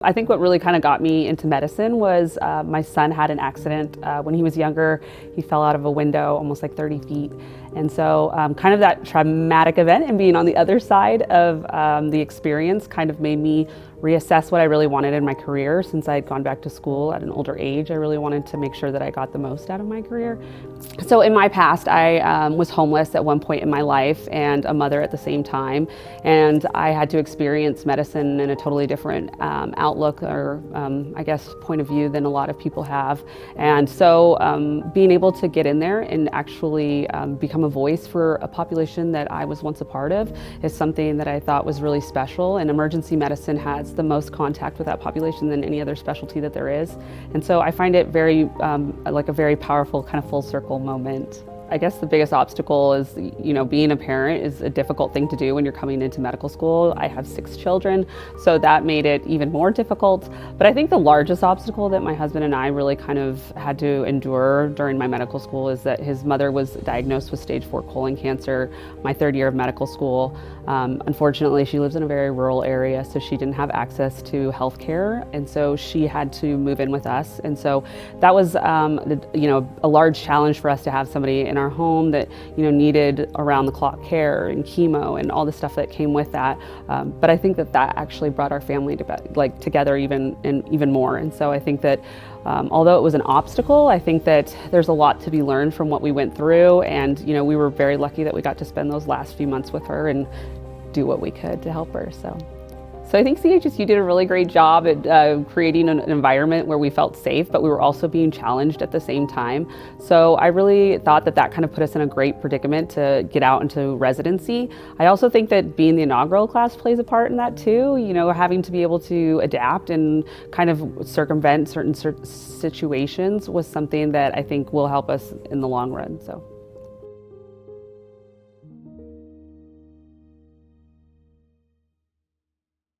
I think what really kind of got me into medicine was my son had an accident when he was younger. He fell out of a window almost like 30 feet. And so kind of that traumatic event and being on the other side of the experience kind of made me reassess what I really wanted in my career. Since I had gone back to school at an older age, I really wanted to make sure that I got the most out of my career. So in my past, I was homeless at one point in my life and a mother at the same time. And I had to experience medicine in a totally different outlook or I guess point of view than a lot of people have. And so being able to get in there and actually become a voice for a population that I was once a part of is something that I thought was really special. And emergency medicine has the most contact with that population than any other specialty that there is. And so I find it very like a very powerful kind of full circle moment. I guess the biggest obstacle is, being a parent is a difficult thing to do when you're coming into medical school. I have 6 children, so that made it even more difficult. But I think the largest obstacle that my husband and I really kind of had to endure during my medical school is that his mother was diagnosed with stage 4 colon cancer my 3rd year of medical school. Unfortunately, she lives in a very rural area, so she didn't have access to health care, and so she had to move in with us. And so that was, a large challenge for us to have somebody in our home that needed around-the-clock care and chemo and all the stuff that came with that. But I think that actually brought our family together even more. And so I think that although it was an obstacle, I think that there's a lot to be learned from what we went through. And we were very lucky that we got to spend those last few months with her and do what we could to help her. So I think CHSU did a really great job at creating an environment where we felt safe, but we were also being challenged at the same time. So I really thought that kind of put us in a great predicament to get out into residency. I also think that being the inaugural class plays a part in that too. Having to be able to adapt and kind of circumvent certain situations was something that I think will help us in the long run. So.